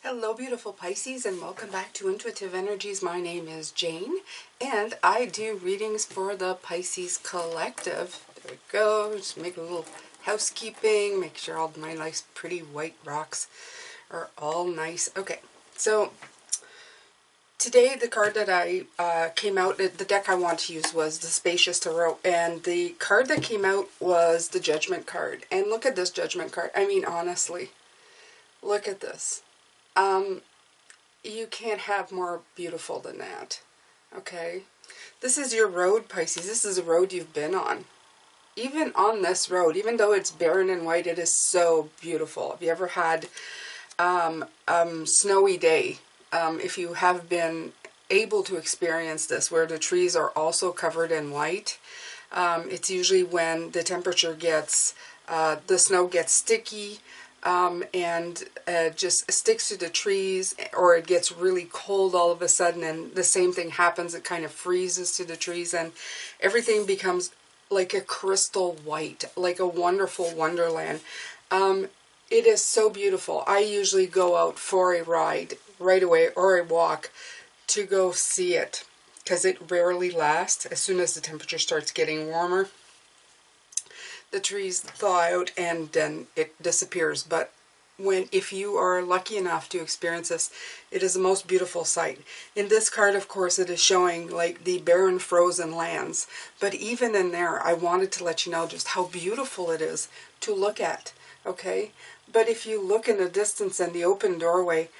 Hello beautiful Pisces, and welcome back to Intuitive Energies. My name is Jane and I do readings for the Pisces Collective. There we go. Just make a little housekeeping, make sure all my nice pretty white rocks are all nice. Okay, so today the card that I came out, the deck I want to use was the Spacious Tarot, and the card that came out was the Judgment card. And look at this Judgment card. I mean, honestly, look at this. You can't have more beautiful than that, okay? This is your road, Pisces. This is a road you've been on. Even on this road, even though it's barren and white, it is so beautiful. Have you ever had snowy day? If you have been able to experience this, where the trees are also covered in white, it's usually when the temperature gets, the snow gets sticky, and just sticks to the trees, or it gets really cold all of a sudden, and the same thing happens. It kind of freezes to the trees and everything becomes like a crystal white, like a wonderful wonderland. It is so beautiful. I usually go out for a ride right away, or a walk, to go see it, because it rarely lasts. As soon as the temperature starts getting warmer, the trees thaw out and then it disappears. But if you are lucky enough to experience this, it is the most beautiful sight. In this card, of course, it is showing like the barren frozen lands, but even in there, I wanted to let you know just how beautiful it is to look at, okay? But if you look in the distance and the open doorway,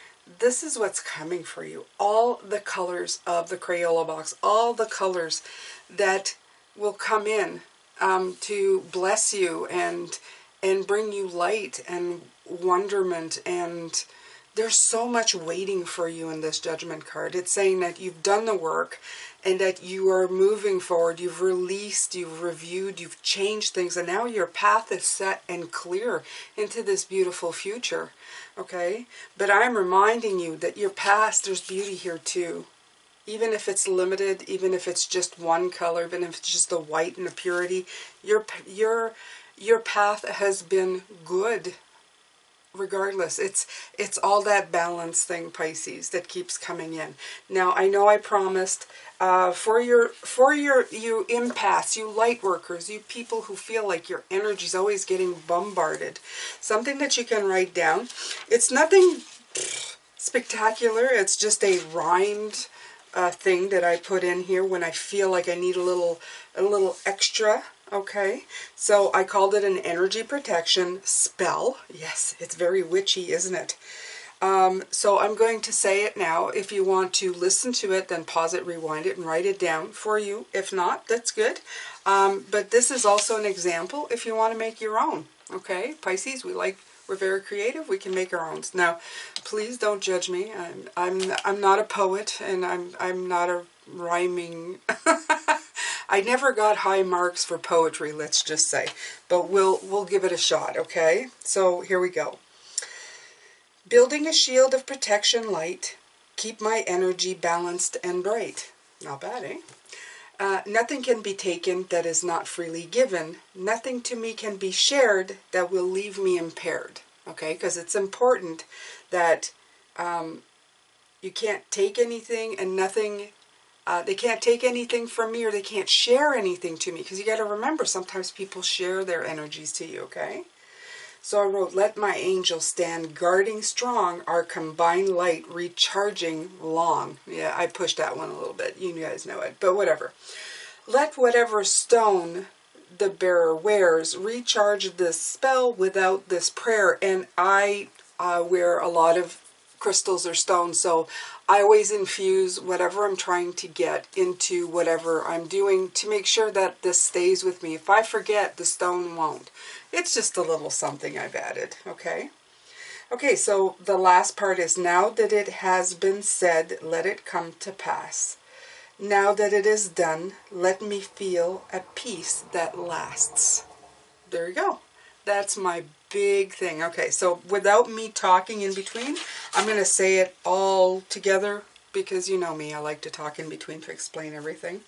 this is what's coming for you. All the colors of the Crayola box, all the colors that will come in to bless you and bring you light and wonderment. And there's so much waiting for you in this Judgment card. It's saying that you've done the work and that you are moving forward. You've released, you've reviewed, you've changed things, and now your path is set and clear into this beautiful future, okay? But I'm reminding you that your past, there's beauty here too. Even if it's limited, even if it's just one color, even if it's just the white and the purity, your path has been good regardless. It's all that balance thing, Pisces, that keeps coming in. Now, I know I promised for you empaths, you light workers, you people who feel like your energy is always getting bombarded, something that you can write down. It's nothing spectacular. It's just a rhymed thing that I put in here when I feel like I need a little extra, okay? So I called it an energy protection spell. Yes, it's very witchy, isn't it? So I'm going to say it now. If you want to listen to it, then pause it, rewind it, and write it down for you. If not, that's good. But this is also an example if you want to make your own, okay? Pisces, we're very creative. We can make our own. Now, please don't judge me. I'm not a poet, and I'm not a rhyming. I never got high marks for poetry, let's just say. But we'll give it a shot, okay? So here we go. Building a shield of protection light, keep my energy balanced and bright. Not bad, eh? Nothing can be taken that is not freely given. Nothing to me can be shared that will leave me impaired. Okay, because it's important that you can't take anything, and nothing, they can't take anything from me, or they can't share anything to me. Because you got to remember, sometimes people share their energies to you, okay? So I wrote, let my angels stand guarding strong, our combined light recharging long. Yeah, I pushed that one a little bit. You guys know it, but whatever. Let whatever stone the bearer wears recharge this spell without this prayer. And I wear a lot of crystals or stones, so I always infuse whatever I'm trying to get into whatever I'm doing to make sure that this stays with me. If I forget, the stone won't. It's just a little something I've added, okay? Okay, so the last part is, now that it has been said, let it come to pass. Now that it is done, let me feel a peace that lasts. There you go. That's my big thing. Okay, so without me talking in between, I'm going to say it all together, because you know me, I like to talk in between to explain everything.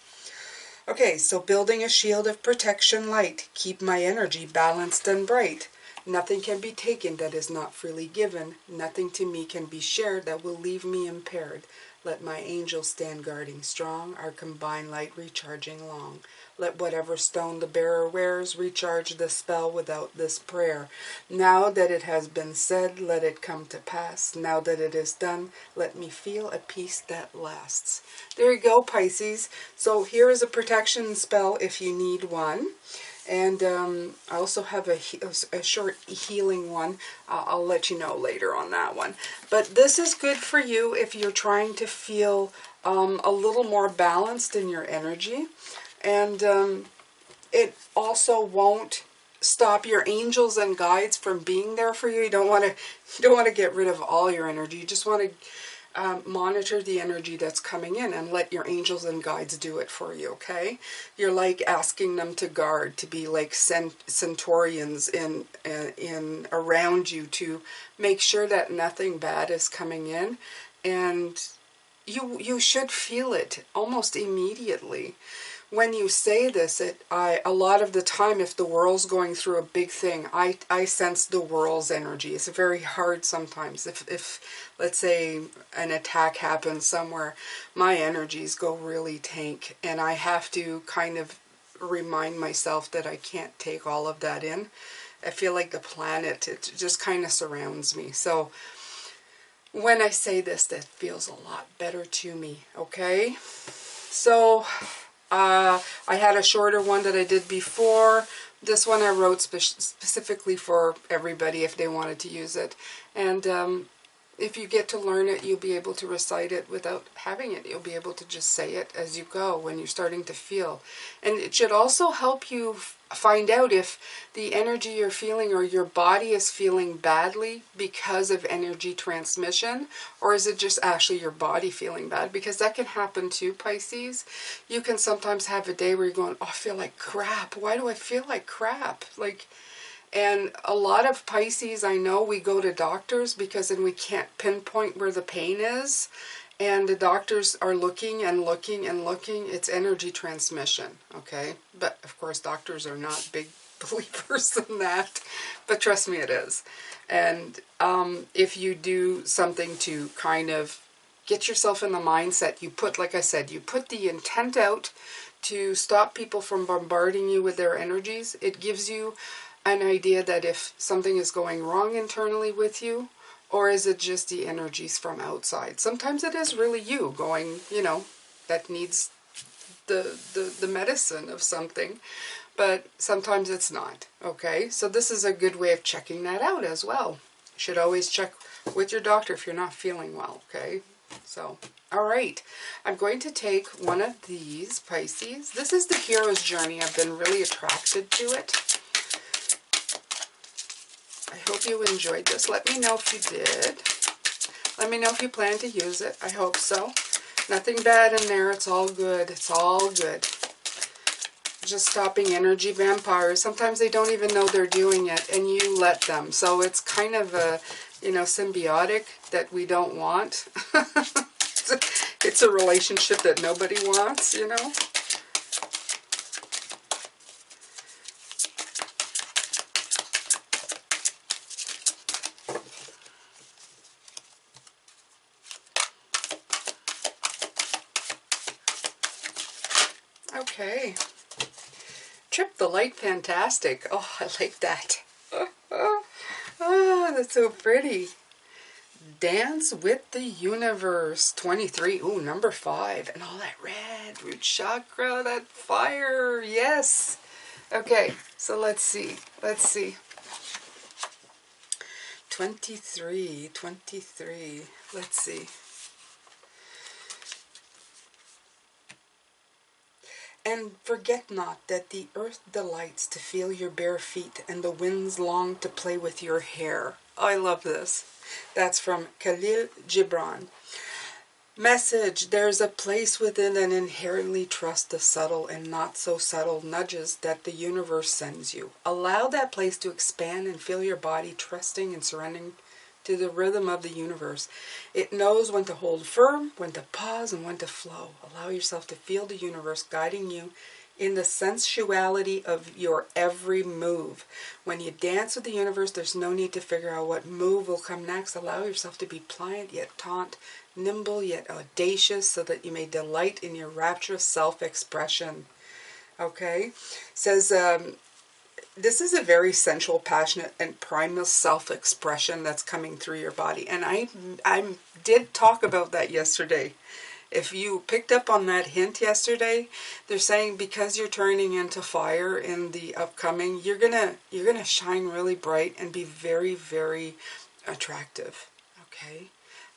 Okay, so building a shield of protection light, keep my energy balanced and bright. Nothing can be taken that is not freely given. Nothing to me can be shared that will leave me impaired. Let my angels stand guarding strong, our combined light recharging long. Let whatever stone the bearer wears recharge the spell without this prayer. Now that it has been said, let it come to pass. Now that it is done, let me feel a peace that lasts. There you go, Pisces. So here is a protection spell if you need one. And I also have a short healing one. I'll let you know later on that one. But this is good for you if you're trying to feel a little more balanced in your energy. And it also won't stop your angels and guides from being there for you. You don't want to get rid of all your energy. You just want to monitor the energy that's coming in and let your angels and guides do it for you, okay? You're like asking them to guard, to be like centaurians in around you to make sure that nothing bad is coming in. And you should feel it almost immediately. When you say this, a lot of the time, if the world's going through a big thing, I sense the world's energy. It's very hard sometimes. If let's say, an attack happens somewhere, my energies go really tank, and I have to kind of remind myself that I can't take all of that in. I feel like the planet, it just kind of surrounds me. So when I say this, that feels a lot better to me, okay? So I had a shorter one that I did before. This one I wrote specifically for everybody if they wanted to use it. And if you get to learn it, you'll be able to recite it without having it. You'll be able to just say it as you go when you're starting to feel. And it should also help you find out if the energy you're feeling or your body is feeling badly because of energy transmission, or is it just actually your body feeling bad? Because that can happen too, Pisces. You can sometimes have a day where you're going, oh, I feel like crap. Why do I feel like crap? And a lot of Pisces, I know, we go to doctors because then we can't pinpoint where the pain is. And the doctors are looking and looking and looking. It's energy transmission, okay? But, of course, doctors are not big believers in that. But trust me, it is. And if you do something to kind of get yourself in the mindset, you put, like I said, you put the intent out to stop people from bombarding you with their energies. It gives you an idea that if something is going wrong internally with you, or is it just the energies from outside? Sometimes it is really you going, that needs the medicine of something, but sometimes it's not, okay? So this is a good way of checking that out as well. You should always check with your doctor if you're not feeling well, okay? So, all right. I'm going to take one of these, Pisces. This is the hero's journey. I've been really attracted to it. I hope you enjoyed this. Let me know if you did. Let me know if you plan to use it. I hope so. Nothing bad in there. It's all good. It's all good. Just stopping energy vampires. Sometimes they don't even know they're doing it, and you let them. So it's kind of a, symbiotic that we don't want. It's a relationship that nobody wants, Okay. Trip the light, fantastic. Oh, I like that. Oh, that's so pretty. Dance with the universe. 23. Ooh, number 5. And all that red. Root chakra, that fire. Yes. Okay, so let's see. 23. Let's see. And forget not that the earth delights to feel your bare feet, and the winds long to play with your hair. Oh, I love this. That's from Khalil Gibran. Message: there's a place within and inherently trust the subtle and not so subtle nudges that the universe sends you. Allow that place to expand and feel your body trusting and surrendering to the rhythm of the universe. It knows when to hold firm, when to pause, and when to flow. Allow yourself to feel the universe guiding you in the sensuality of your every move. When you dance with the universe, there's no need to figure out what move will come next. Allow yourself to be pliant yet taut, nimble yet audacious, so that you may delight in your rapturous self-expression. Okay? Says, this is a very sensual, passionate, and primal self-expression that's coming through your body. And I did talk about that yesterday. If you picked up on that hint yesterday, they're saying because you're turning into fire in the upcoming, you're gonna shine really bright and be very, very attractive. Okay.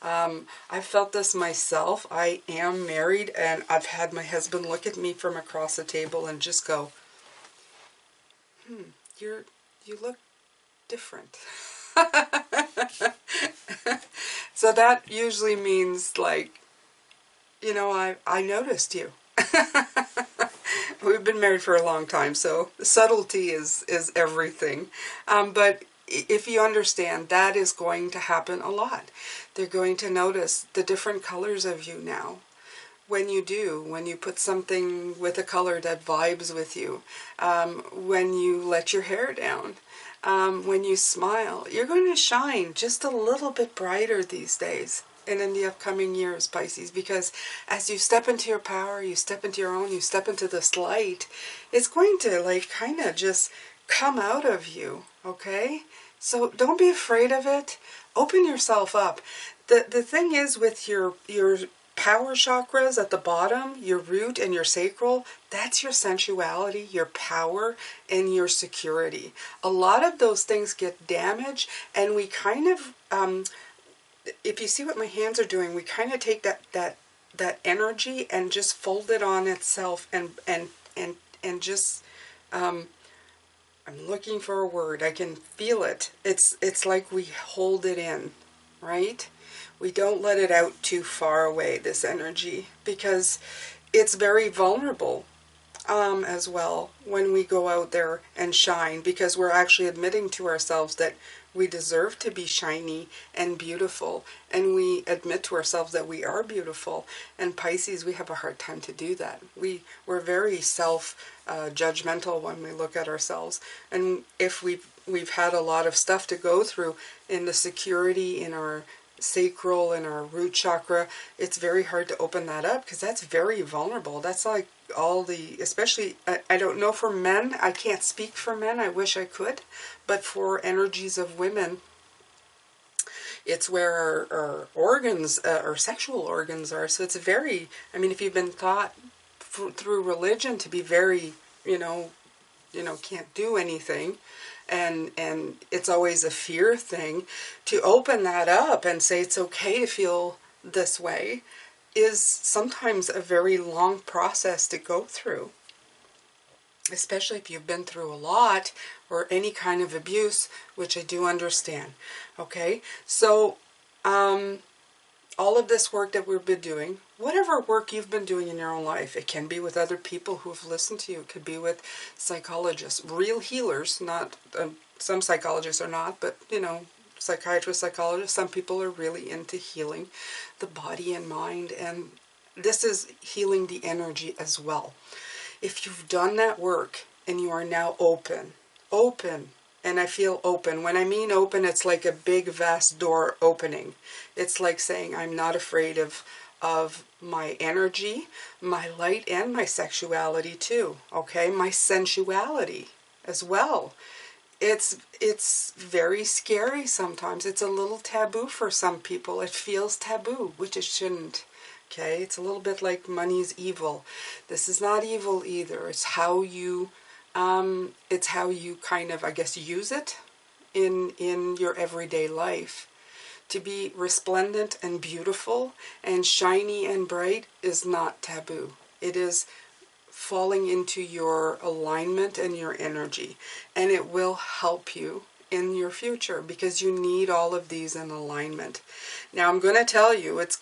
I felt this myself. I am married, and I've had my husband look at me from across the table and just go, you look different. So that usually means, like, you know, I noticed you. We've been married for a long time, so subtlety is everything. But if you understand, that is going to happen a lot. They're going to notice the different colors of you now. When you put something with a color that vibes with you, when you let your hair down, when you smile, you're going to shine just a little bit brighter these days and in the upcoming years, Pisces, because as you step into your power, you step into your own, you step into this light, it's going to, like, kind of just come out of you, okay? So don't be afraid of it. Open yourself up. The thing is, with your power chakras at the bottom, your root and your sacral, that's your sensuality, your power, and your security. A lot of those things get damaged, and we kind of, if you see what my hands are doing, we kind of take that energy and just fold it on itself, and just, I'm looking for a word. I can feel it. It's like we hold it in, right? We don't let it out too far away, this energy, because it's very vulnerable as well when we go out there and shine, because we're actually admitting to ourselves that we deserve to be shiny and beautiful, and we admit to ourselves that we are beautiful. And Pisces, we have a hard time to do that. We're very self-judgmental when we look at ourselves, and if we've had a lot of stuff to go through in the security in our sacral and our root chakra, it's very hard to open that up, because that's very vulnerable. That's like all the, especially, I don't know for men, I can't speak for men, I wish I could, but for energies of women, it's where our organs, our sexual organs are. So it's very, I mean, if you've been taught through religion to be very, can't do anything, and it's always a fear thing, to open that up and say it's okay to feel this way is sometimes a very long process to go through, especially if you've been through a lot or any kind of abuse, which I do understand. Okay, so all of this work that we've been doing, whatever work you've been doing in your own life, it can be with other people who have listened to you, it could be with psychologists, real healers, not, some psychologists are not, but, psychiatrists, psychologists, some people are really into healing the body and mind, and this is healing the energy as well. If you've done that work and you are now open, and I feel open. When I mean open, it's like a big, vast door opening. It's like saying, I'm not afraid of my energy, my light, and my sexuality too, okay? My sensuality as well. It's very scary sometimes. It's a little taboo for some people. It feels taboo, which it shouldn't. Okay, it's a little bit like money's evil. This is not evil either. It's how you kind of, I guess, use it in your everyday life. To be resplendent and beautiful and shiny and bright is not taboo. It is falling into your alignment and your energy, and it will help you in your future, because you need all of these in alignment. Now I'm going to tell you, what's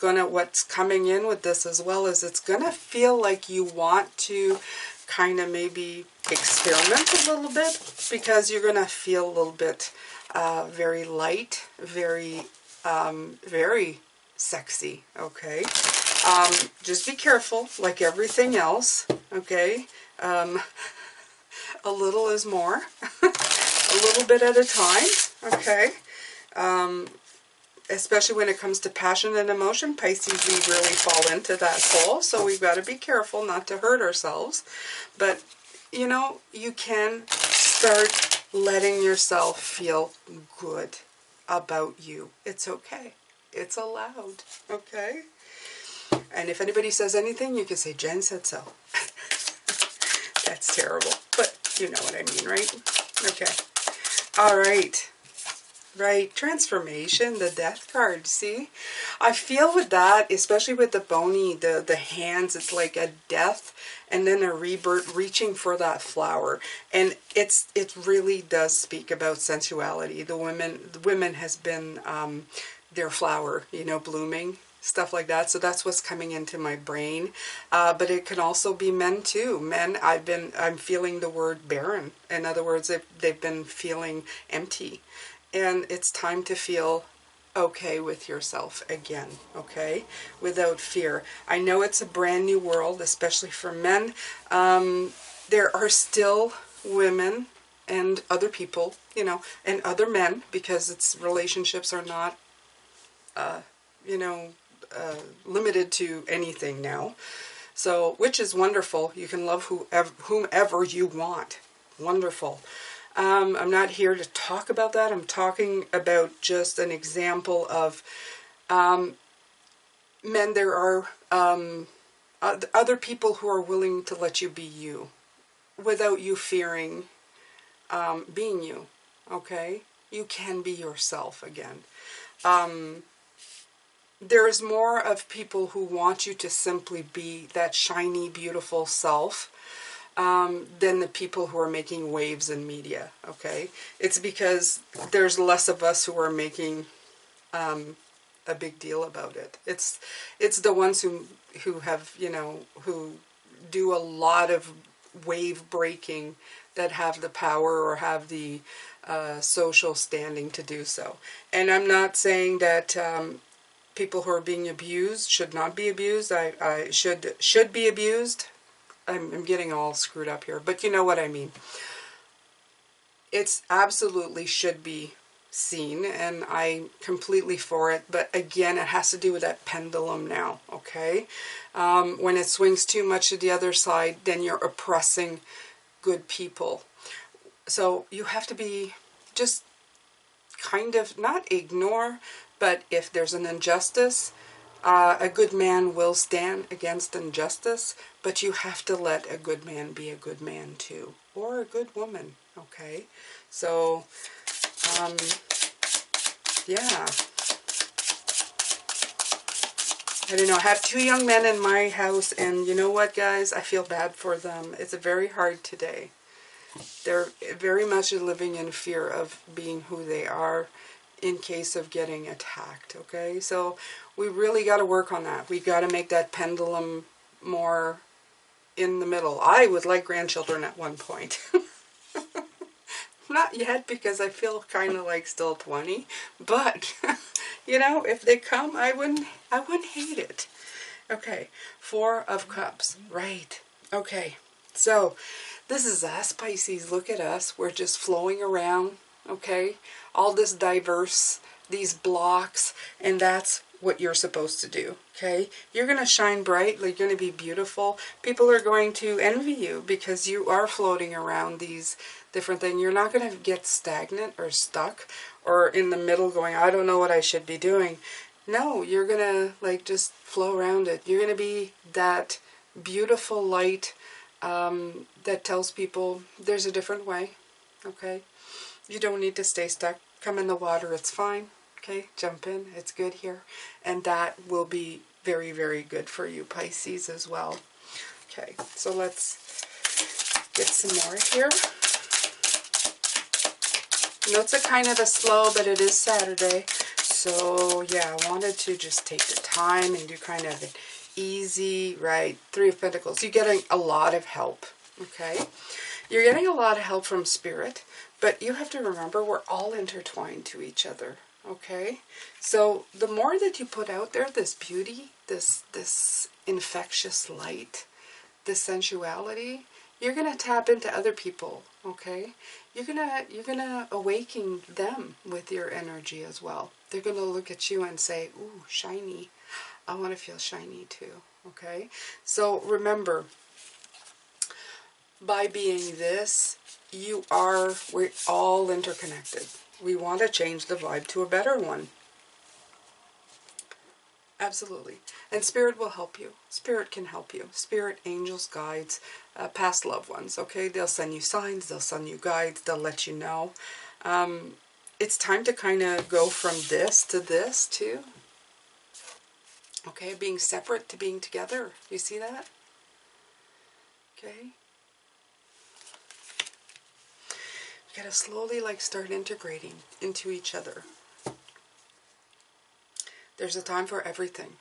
coming in with this as well is it's going to feel like you want to kind of maybe experiment a little bit, because you're going to feel a little bit very light, very sexy, okay? Just be careful, like everything else, okay? A little is more. A little bit at a time, okay? Especially when it comes to passion and emotion, Pisces, we really fall into that hole, so we've got to be careful not to hurt ourselves. But, you know, you can start letting yourself feel good about you. It's okay. It's allowed, okay? And if anybody says anything, you can say, Jen said so. That's terrible, but you know what I mean, right? Okay. All right. Right, transformation, the death card, see? I feel with that, especially with the bony, the hands, it's like a death and then a rebirth, reaching for that flower. And it really does speak about sensuality. The women has been their flower, you know, blooming, stuff like that. So that's what's coming into my brain. But it can also be men too. Men, I'm feeling the word barren. In other words, they've been feeling empty. And it's time to feel okay with yourself again, okay? Without fear. I know it's a brand new world, especially for men. There are still women and other people, you know, and other men, because relationships are not, you know, limited to anything now. So, which is wonderful. You can love whomever you want. Wonderful. I'm not here to talk about that. I'm talking about just an example of men. There are other people who are willing to let you be you without you fearing being you, okay? You can be yourself again. There's more of people who want you to simply be that shiny, beautiful self than the people who are making waves in media, okay? It's because there's less of us who are making a big deal about it. It's the ones who have, you know, who do a lot of wave breaking that have the power or have the social standing to do so. And I'm not saying that people who are being abused should not be abused. I should be abused. I'm getting all screwed up here, but you know what I mean. It's absolutely should be seen, and I'm completely for it. But again, it has to do with that pendulum now, okay? When it swings too much to the other side, then you're oppressing good people. So you have to be just kind of, not ignore, but if there's an injustice, a good man will stand against injustice, but you have to let a good man be a good man too, or a good woman, okay? So, yeah. I don't know, I have 2 young men in my house, and you know what, guys? I feel bad for them. It's very hard today. They're very much living in fear of being who they are in case of getting attacked, okay? So we really got to work on that. We got to make that pendulum more in the middle. I would like grandchildren at one point. Not yet, because I feel kind of like still 20, but you know, if they come, I wouldn't hate it. Okay, 4 of Cups, right? Okay, so this is us, Pisces. Look at us. We're just flowing around, okay? All this diverse, these blocks, and that's what you're supposed to do, okay? You're going to shine bright. You're going to be beautiful. People are going to envy you because you are floating around these different things. You're not going to get stagnant or stuck or in the middle going, I don't know what I should be doing. No, you're going to like just flow around it. You're going to be that beautiful light that tells people there's a different way, okay? You don't need to stay stuck. Come in the water, it's fine, okay? Jump in, it's good here. And that will be very, very good for you, Pisces, as well. Okay, so let's get some more here. I know it's a kind of a slow, but it is Saturday. So, yeah, I wanted to just take the time and do kind of an easy, right? 3 of Pentacles. You're getting a lot of help, okay? You're getting a lot of help from Spirit, but you have to remember we're all intertwined to each other, okay? So the more that you put out there, this beauty, this infectious light, this sensuality, you're going to tap into other people, okay? You're going to awaken them with your energy as well. They're going to look at you and say, ooh, shiny. I want to feel shiny too, okay? So remember, by being this, we're all interconnected. We want to change the vibe to a better one. Absolutely. And Spirit will help you. Spirit can help you. Spirit, angels, guides, past loved ones, okay? They'll send you signs, they'll send you guides, they'll let you know. It's time to kind of go from this to this too. Okay, being separate to being together. You see that? Okay. You gotta slowly start integrating into each other. There's a time for everything.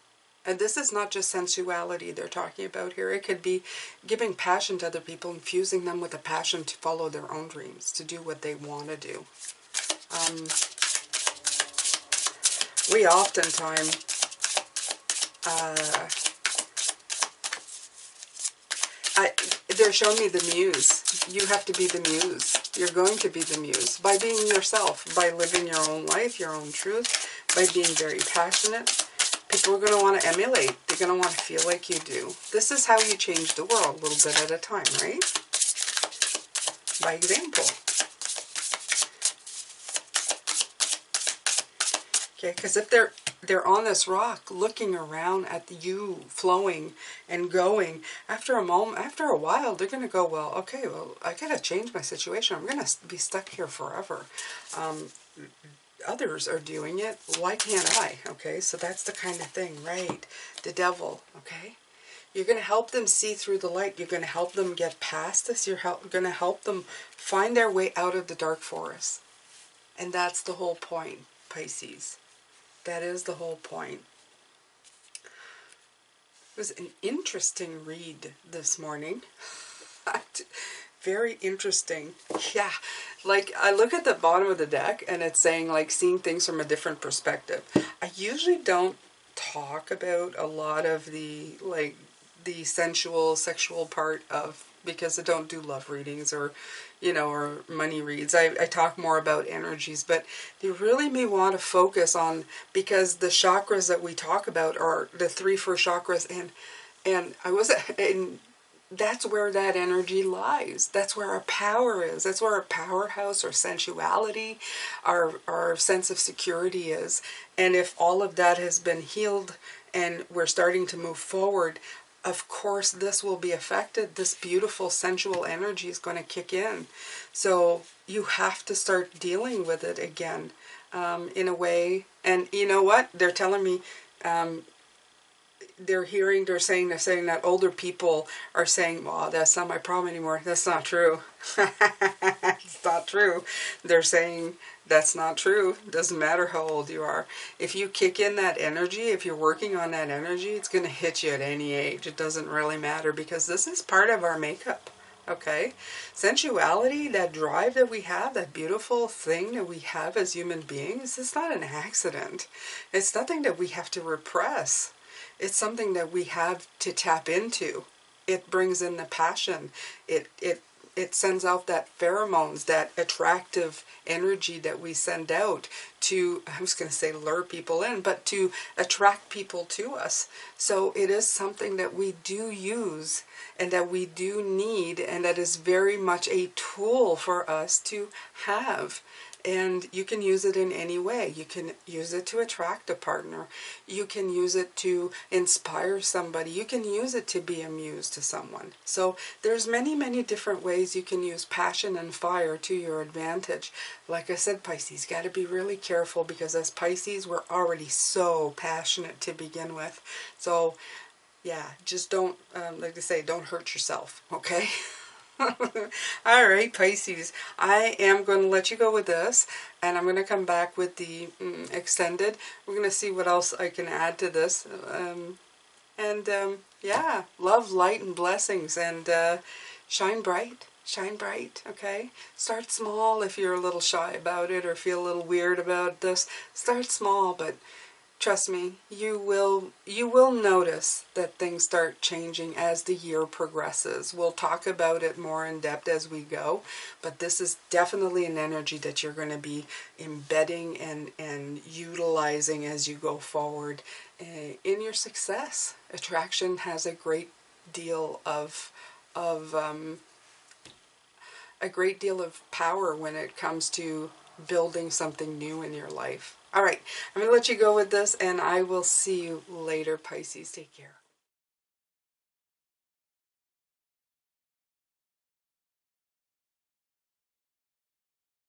And this is not just sensuality they're talking about here. It could be giving passion to other people, infusing them with a passion to follow their own dreams, to do what they want to do. We oftentimes, they're showing me the muse. You have to be the muse. You're going to be the muse by being yourself, by living your own life, your own truth, by being very passionate. People are going to want to emulate. They're going to want to feel like you do. This is how you change the world, a little bit at a time, right? By example. Okay, because if they're on this rock looking around at you flowing and going, after a while, they're going to go, well, okay, well, I got to change my situation. I'm going to be stuck here forever. Others are doing it. Why can't I? Okay, so that's the kind of thing, right? The devil, okay? You're going to help them see through the light. You're going to help them get past this. You're going to help them find their way out of the dark forest. And that's the whole point, Pisces. That is the whole point. It was an interesting read this morning. Very interesting. Yeah, I look at the bottom of the deck and it's saying seeing things from a different perspective. I usually don't talk about a lot of the sensual, sexual part of, because I don't do love readings or money reads. I talk more about energies, but you really may want to focus on, because the chakras that we talk about are the 3 first chakras, and that's where that energy lies. That's where our power is. That's where our powerhouse, our sensuality, our sense of security is. And if all of that has been healed and we're starting to move forward, of course this will be affected. This beautiful sensual energy is going to kick in. So you have to start dealing with it again in a way. And you know what? They're telling me, they're saying that older people are saying, well, that's not my problem anymore. That's not true. It's not true. They're saying that's not true. It doesn't matter how old you are. If you kick in that energy, if you're working on that energy, it's going to hit you at any age. It doesn't really matter, because this is part of our makeup. Okay? Sensuality, that drive that we have, that beautiful thing that we have as human beings, it's not an accident. It's nothing that we have to repress. It's something that we have to tap into. It brings in the passion. It sends out that pheromones, that attractive energy that we send out to, I was going to say lure people in, but to attract people to us. So it is something that we do use and that we do need, and that is very much a tool for us to have. And you can use it in any way. You can use it to attract a partner. You can use it to inspire somebody. You can use it to be a muse to someone. So there's many, many different ways you can use passion and fire to your advantage. Like I said, Pisces, got to be really careful, because as Pisces, we're already so passionate to begin with. So yeah, just don't, like they say, don't hurt yourself, okay? All right, Pisces, I am going to let you go with this, and I'm going to come back with the extended. We're going to see what else I can add to this. Yeah, love, light, and blessings, and shine bright. Shine bright, okay? Start small if you're a little shy about it or feel a little weird about this. Start small, but Trust me, you will notice that things start changing as the year progresses. We'll talk about it more in depth as we go, but this is definitely an energy that you're going to be embedding and utilizing as you go forward in your success. Attraction has a great deal of power when it comes to building something new in your life. All right, I'm going to let you go with this, and I will see you later, Pisces. Take care.